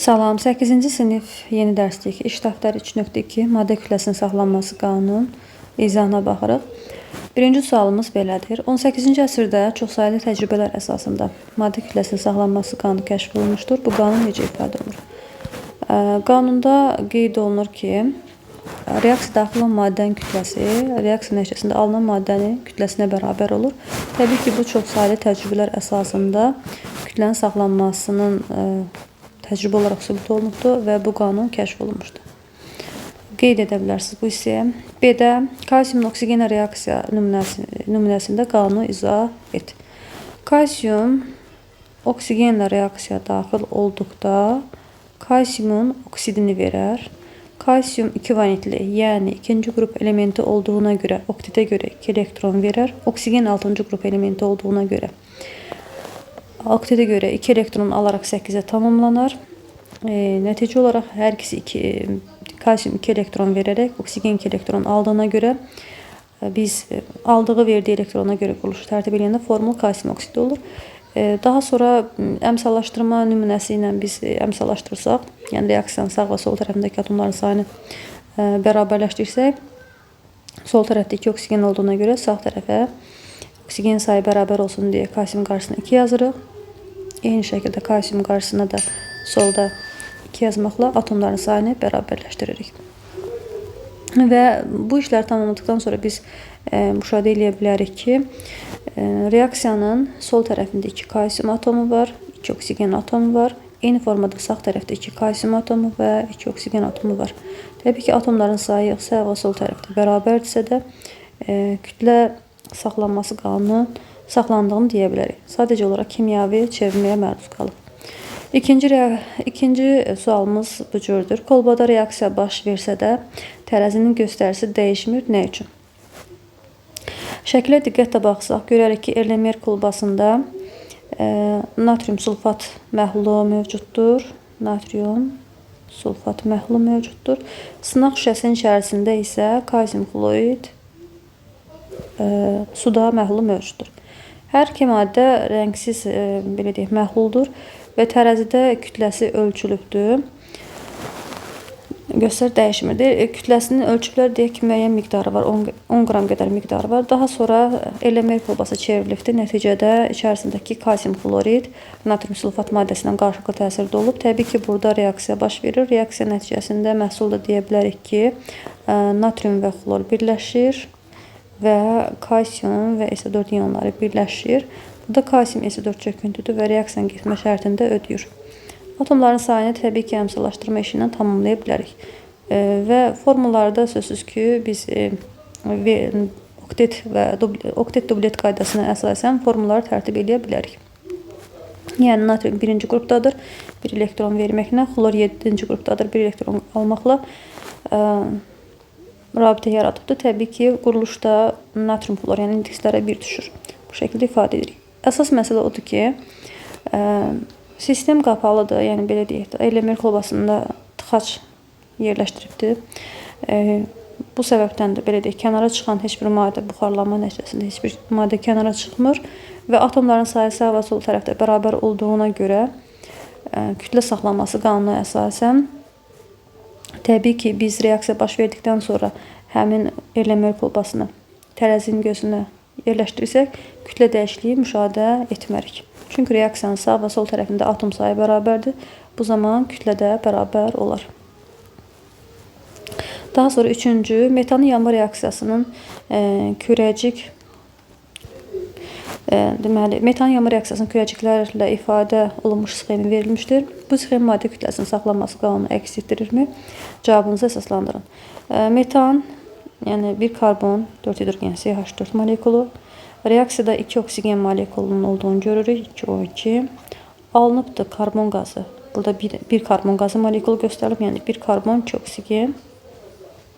Salam, 8-ci sinif yeni dərslik iş dəftəri 3.2 maddə kütləsinin saxlanması qanunun izahına baxırıq. Birinci sualımız belədir. 18-ci əsrdə çoxsaylı təcrübələr əsasında maddə kütləsinin saxlanması qanunu kəşf olunmuşdur. Bu qanun necə ifadə olunur? Qanunda qeyd olunur ki, reaksiya daxil olan maddənin kütləsi reaksiya nəticəsində alınan maddənin kütləsinə bərabər olur. Təbii ki, bu çoxsaylı təcrübələr əsasında kütlənin saxlanmasının təcrübə olaraq sübut olunubdur və bu qanun kəşf olunmuşdur. Qeyd edə bilərsiniz bu hissəyə. B-də kalsiumun oksigenlə reaksiya nümunəsində qanunu izah et. Kalsium oksigenlə reaksiya daxil olduqda kalsiumun oksidini verər. Kalsium 2 valentli, yəni ikinci qrup elementi olduğuna görə, oktitə görə 2 elektron verər. Oksigen 6-cı qrup elementi olduğuna görə oktitə görə 2 elektron alaraq 8-ə tamamlanar. Nəticə olaraq hər ikisi kalsium 2 elektron verərək oksigen 2 elektron aldığına görə biz aldığı verdiyi elektrona görə quruluşu tərtib edəndə formul kalsium oksidi olur. Daha sonra əmsallaşdırma nümunəsi ilə biz əmsallaşdırsaq, yəni reaksiyanın sağ və sol tərəfindəki atomların sayını bərabərləşdirsək, sol tərəfdə 2 oksigen olduğuna görə sağ tərəfə oksigen sayı bərabər olsun deyə kalsium qarşısına 2 yazırıq. Eyni şəkildə kalsium qarşısına da solda 2 yazmaqla atomların sayını bərabərləşdiririk. Və bu işləri tamamladıqdan sonra biz müşahidə edə bilərik ki, reaksiyanın sol tərəfində 2 kalsium atomu var, 2 oksigen atomu var. Eyni formada sağ tərəfdə 2 kalsium atomu və 2 oksigen atomu var. Təbii ki, atomların sayı sağ və sol tərəfdə bərabərdirsə də kütlə saxlanması qanunu saxlandığını deyə bilərik. Sadəcə olaraq kimyəvi çevrilməyə məruz qalıb. İkinci sualımız bu cürdür. Kolbada reaksiya baş versə də tərəzinin göstərisi dəyişmir. Nə üçün? Şəkilə diqqətlə baxsaq, görərik ki, Erlenmeyer kolbasında natrium sulfat məhlulu mövcuddur. Natrium sulfat məhlulu mövcuddur. Sınaq şüşəsinin içərisində isə kalsium xlorid suda məhlulu mövcuddur. Hər iki maddə rəngsiz belə deyək, məhluldur və tərəzidə kütləsi ölçülübdür. Göstər dəyişmirdir. Kütləsinin ölçüblər deyək ki, müəyyən miqdarı var, 10 qram qədər miqdarı var. Daha sonra Erlenmeyer kolbası çevrilibdir. Nəticədə içərisindəki kalsium xlorid natrium sulfat maddəsindən qarşılıqlı təsirdə olub. Təbii ki, burada reaksiya baş verir. Reaksiya nəticəsində məhsulda deyə bilərik ki, natrium və xlor birləşir və kalsium və SO4 ionları birləşir. Burada kalsium SO4 çöküntüdür və reaksiyanın getmə şərtində ödəyir. Atomların sayını təbii ki, əmsallaşdırma işi ilə tamamlaya bilərik. Və formullarda sözsüz ki, biz oktet dublet qaydasına əsasən formulları tərtib edə bilərik. Yəni, natrium 1-ci qrupdadır, 1 elektron verməklə, xlor 7-ci qrupdadır, 1 elektron almaqla rabitə yaratıbdır. Təbii ki, quruluşda natrium xlor, yəni indekslərə 1 düşür. Bu şəkildə ifadə edirik. Əsas məsələ odur ki, sistem qapalıdır, yəni belə deyək, Erlenmeyer kolbasında tıxac yerləşdiribdir. Bu səbəbdən də belə deyək, kənara çıxan heç bir maddə buxarlanma nəticəsində heç bir maddə kənara çıxmır və atomların sayı sağ və sol tərəfdə bərabər olduğuna görə kütlə saxlanması qanununa əsasən təbii ki, biz reaksiya baş verdikdən sonra həmin Erlenmeyer kolbasını tərəzinin gözünə yerləşdirirsək, kütlə dəyişikliyi müşahidə etmərik. Çünki reaksiyanın sağ və sol tərəfində atom sayı bərabərdir. Bu zaman kütlə də bərabər olar. Daha sonra üçüncü, metanın yanma reaksiyasının kürəcik deməli, metan yanma reaksiyasının kürəciklərlə ifadə olunmuş sxemi verilmişdir. Bu sxem maddə kütləsinin saxlanması qanunu əks etdirirmi? Cavabınızı əsaslandırın. Metan, yəni 1 karbon, 4 hidrogen, CH4 molekulu. Reaksiyada 2 oksigen molekulunun olduğunu görürük. 2O2. Alınıbdır karbon qazı. Burada bir karbon qazı molekulu göstərilib, yəni 1 karbon, 2 oksigen.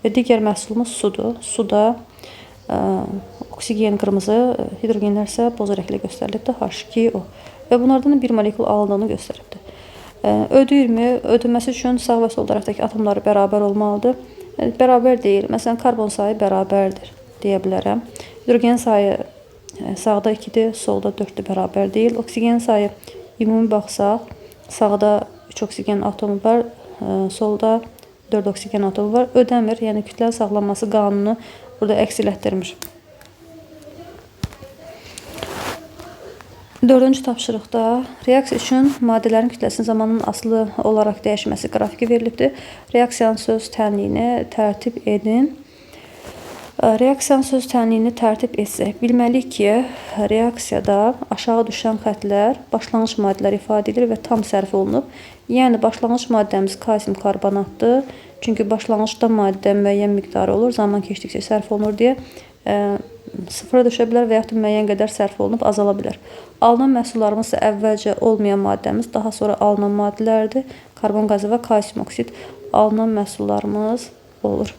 Və digər məhsulumuz sudur. Suda oksigen qırmızı, hidrogenlər isə boz rənglə göstərilibdir, H2O. Və bunlardan 1 molekul alındığını göstəribdir. Ödəyirmi? Ödəməsi üçün sağ və sol tərəfdəki atomları bərabər olmalıdır. Bərabər deyil. Məsələn, karbon sayı bərabərdir deyə bilərəm. Hidrogen sayı sağda 2-dir, solda 4-dür, bərabər deyil. Oksigen sayı ümumi baxsaq, sağda 3 3 oksigen atomu var, solda 4 oksigen atomu var. Ödəmir, yəni kütlənin saxlanması qanunu burada əks elətdirmir. Dördüncü tapşırıqda reaksiya üçün maddələrin kütləsinin zamanın asılı olaraq dəyişməsi qrafiki verilibdir. Reaksiyanın söz tənliyini tərtib edin. Reaksiyanın söz tənliyini tərtib etsək, bilməliyik ki, reaksiyada aşağı düşən xətlər başlanğıc maddələr ifadə edilir və tam sərf olunub. Yəni, başlanğıc maddəmiz kalsium karbonatdır. Çünki başlanğıcda maddə müəyyən miqdarı olur, zaman keçdikcə sərf olunur deyə sıfıra düşə bilər və yaxud da müəyyən qədər sərf olunub azala bilər. Alınan məhsullarımız isə əvvəlcə olmayan maddəmiz, daha sonra alınan maddələrdir. Karbon qazı və kalsium oksid alınan məhsullarımız olur.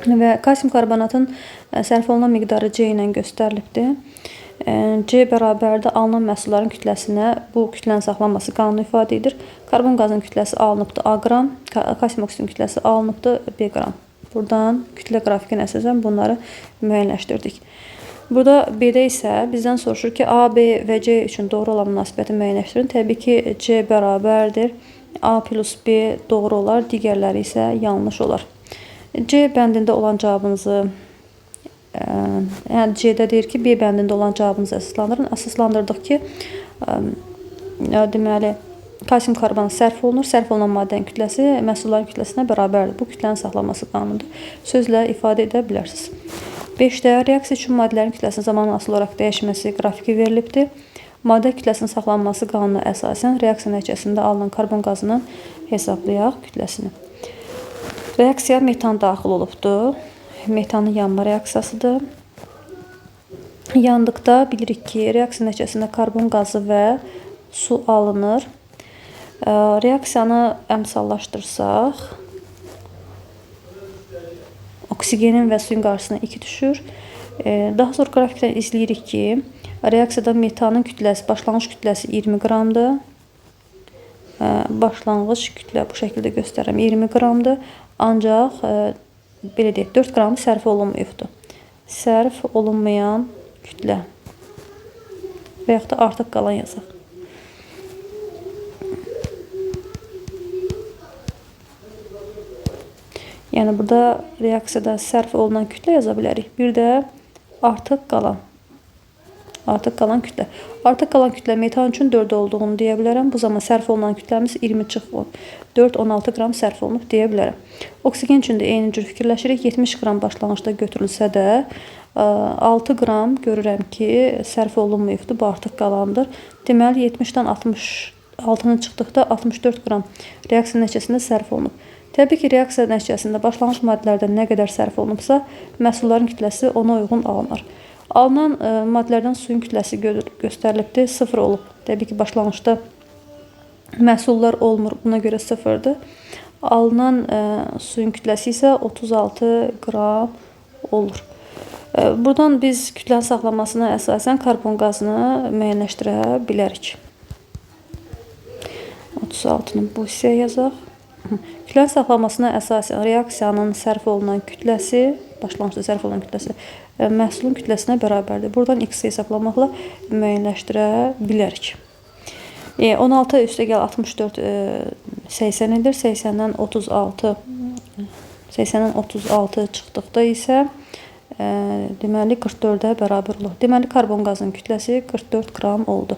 Və kalsium karbonatın sərf olunan miqdarı C ilə göstərilibdir. C bərabərdə alınan məhsulların kütləsinə bu kütlənin saxlanması qanunu ifadə edir. Karbon qazının kütləsi alınıbdır A qram, kalsium oksidin kütləsi alınıbdır B qram. Buradan kütlə qrafikinə əsasən bunları müəyyənləşdirdik. Burada B-də isə bizdən soruşur ki, A, B və C üçün doğru olan münasibəti müəyyənləşdirin. Təbii ki, C bərabərdir. A plus B doğru olar, digərləri isə yanlış olar. C bəndində olan cavabınızı, yəni C-də deyir ki, B bəndində olan cavabınızı əsaslandırın. Əsaslandırdıq ki, deməli, kalsium karbonat sərf olunur. Sərf olunan maddənin kütləsi məhsulların kütləsinə bərabərdir. Bu kütlənin saxlanması qanunudur. Sözlə ifadə edə bilərsiniz. 5-də reaksiya üçün maddələrin kütləsinin zamanın asılı olaraq dəyişməsi qrafiki verilibdir. Maddə kütləsinin saxlanması qanununa əsasən reaksiya nəticəsində alınan karbon qazının hesablayaq kütləsini. Reaksiya metan daxil olubdur. Metanın yanma reaksiyasıdır. Yandıqda bilirik ki, reaksiya nəticəsində karbon qazı və su alınır. Reaksiyanı əmsallaşdırsaq, oksigenin və suyun qarşısına 2 düşür. Daha sonra qrafikdən izləyirik ki, reaksiyada metanın kütləsi, başlanğıc kütləsi 20 qramdır. Başlanğıc kütlə bu şəkildə göstərirəm, 20 qramdır. Ancaq, belə deyək, 4 qramı sərf olunmayıbdır. Sərf olunmayan kütlə və yaxud da artıq qalan yazaq. Yəni, burada reaksiyada sərf olunan kütlə yaza bilərik. Bir də artıq qalan. Artıq qalan kütlə. Artıq qalan kütlə metan üçün 4 olduğunu deyə bilərəm. Bu zaman sərf olunan kütləmiz 20 çıx 4, 16 qram sərf olunub deyə bilərəm. Oksigen üçün də eyni cür fikirləşirik. 70 qram başlanğıcda götürülsə də 6 qram görürəm ki, sərf olunmayıbdır. Bu artıq qalandır. Deməli, 70-dən 66-nın çıxdıqda 64 qram reaksiya nəticəsində sərf olunub. Təbii ki, reaksiya nəticəsində başlanğıc maddələrdən nə qədər sərf olunubsa, məhsulların kütləsi ona uyğun alınır. Alınan maddələrdən suyun kütləsi göstərilibdir, 0 olub. Təbii ki, başlanğıcda məhsullar olmur, buna görə 0-dır. Alınan suyun kütləsi isə 36 qram olur. Buradan biz kütlənin saxlanmasına əsasən karbon qazını müəyyənləşdirə bilərik. 36-nı bu hissəyə yazaq. Kütlənin saxlanmasına əsasən reaksiyanın sərf olunan kütləsi, başlanğıcda sərf olunan kütləsi məhsulun kütləsinə bərabərdir. Buradan x-i hesablamaqla müəyyənləşdirə bilərik. 16 üstə gəl 64 80 edir. 80-dən 36 çıxdıqda isə deməli 44-ə bərabər olur. Deməli, karbon qazının kütləsi 44 qram oldu.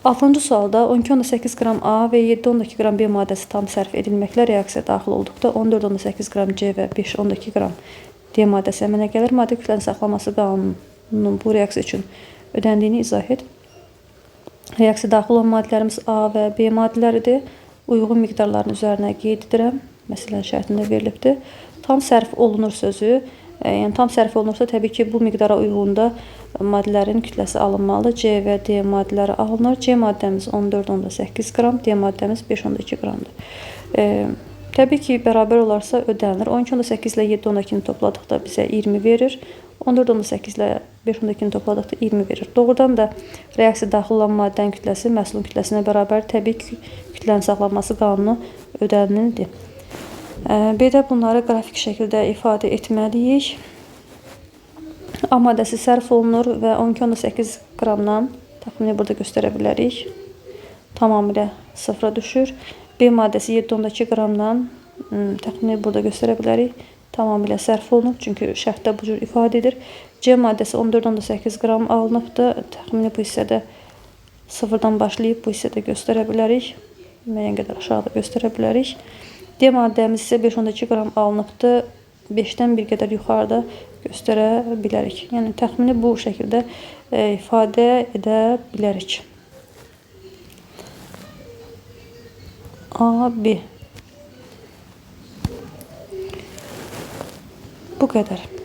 6-cı sualda 12,8 qram A və 7,2 qram B maddəsi tam sərf edilməklə reaksiya daxil olduqda 14,8 qram C və 5,2 qram D maddəsi əmələ gəlir. Maddə kütlənin saxlaması qanununun bu reaksiya üçün ödəndiyini izah et. Reaksiya daxil olan maddələrimiz A və B maddələridir. Uyğun miqdarların üzərinə qeyd edirəm. Məsələn, şərtində verilibdir. Tam sərf olunur sözü. Yəni, tam sərf olunursa, təbii ki, bu miqdara uyğunda maddələrin kütləsi alınmalı. C və D maddələri alınır. C maddəmiz 14,8 qram, D maddəmiz 5,2 qramdır. Təbii ki, bərabər olarsa ödənilir. 12,8 ilə 7,2-ni topladıqda bizə 20 verir. 14,8 ilə 5,2-ni topladıqda 20 verir. Doğrudan da reaksiya daxil olan maddənin kütləsi məhsulun kütləsinə bərabər. Təbii ki, kütlənin saxlanması qanunu ödənildi. Bir də bunları qrafik şəkildə ifadə etməliyik. A maddəsi sərf olunur və 12,8 qramdan təxmini burada göstərə bilərik. tamamilə sıfıra düşür. B maddəsi 7,2 qramdan təxmini burada göstərə bilərik. Tamamilə sərf olunub, çünki şərtdə bu cür ifadə edir. C maddəsi 14,8 qram alınıbdır. Təxmini bu hissədə sıfırdan başlayıb bu hissədə göstərə bilərik. Müəyyən qədər aşağıda göstərə bilərik. D maddəmiz isə 5,2 qram alınıbdır. 5-dən bir qədər yuxarıda göstərə bilərik. Yəni təxmini bu şəkildə ifadə edə bilərik. A, B. Bu qədər.